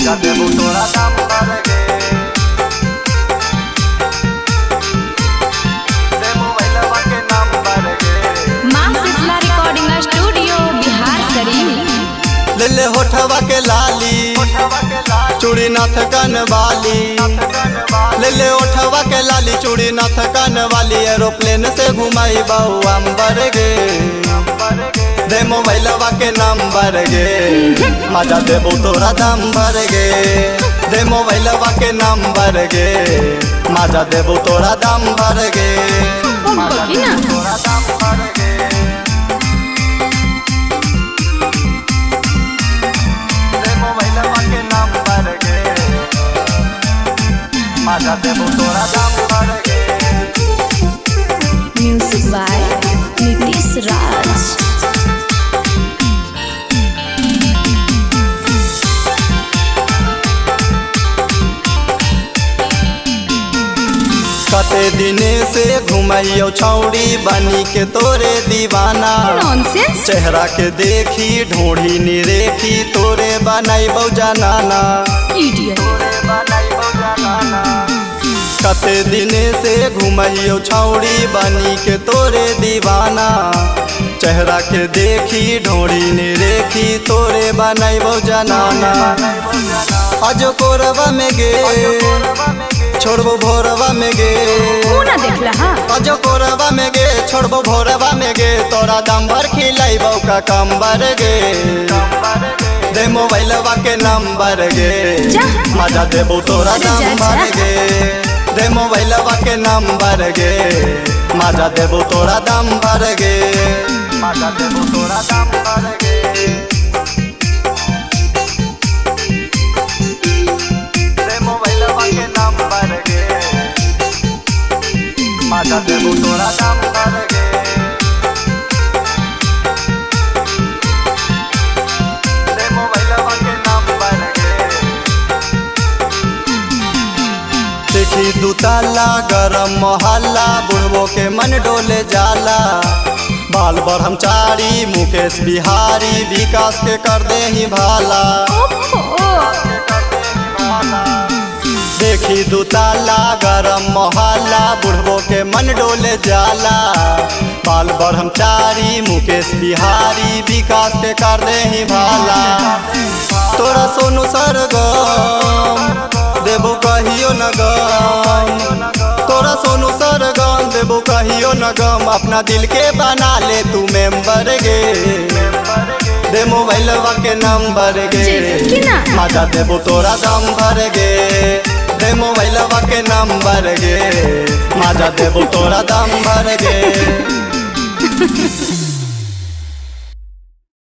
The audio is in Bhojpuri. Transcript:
मजा देबू तोरा दाम भर गे। दे मोबाइलवा के नाम भर गे। माँ शीतला रिकॉर्डिंग स्टूडियो बिहार शरीफ। ले ले होठवा के लाली चूड़ी नथ कन वाली। ले ले होठवा के लाली चूड़ी नथ कन वाली। एरोप्लेन से घुमाई बहु अंबर गे। दे मोबाइलवा के नंबर गे। मजा देबू तोरा दाम भर गे। दे मोबाइलवा के नंबर गे। मजा देबू तोरा दाम भर गे। मजा देबू तोरा दाम भर गे। दे मोबाइलवा के नंबर गे। मजा देबू तोरा दाम भर गे। म्यूजिक बाय नीतीश राज। कते दिने से घुमाइयो छौड़ी बनी के तोरे दीवाना। नॉनसेंस। चेहरा के देखी ढूंढी निरेखी तोरे बनाइबो जनाना। इडियट। कते दिने से घुमाइयो छौड़ी बनी के तोरे दीवाना। चेहरा के देखी ढूंढी निरेखी तोरे बनाइबो जनाना। अजो कोरवा में गे छोड़बो भोरवा में गे। देख रहा अजो कोरवा में गे छोड़बो भोरवा में गे। तोरा दाम भर खिलाइबो का कंबर गे। दे मोबाइलवा के नंबर गे। मजा देबू तोरा दाम भर गे। दे मोबाइलवा के नंबर गे। मजा देबू तोरा दाम भर गे। मजा देबू तोरा दाम भर गे। दे मोबाइलवा के नंबर गे। मजा देबू तोरा दाम भर गे। दे मोबाइलवा के नंबर गे। देखी दुताला गरम मोहल्ला बुढ़बो के मन डोले जाला। बाल ब्रह्मचारी मुकेश बिहारी विकास के कर दे ही भाला। देखी दुताला गरम मोहल्ला बुढ़बो के मन डोले जाला। बाल ब्रह्मचारी मुकेश बिहारी विकास के कर दे ही भाला। तोरा सोनू सरगम देबो कहियो न गम। तोरा सोनू सरगम देबो कहियो न गम। अपना दिल के बना ले तू मेंबर गे। दे मोबाइलवा के नंबर गे। मजा देबो तोरा दाम भर गे। दे मोबाइलवा के नंबर गे। मजा देबो तोरा दाम भर गे।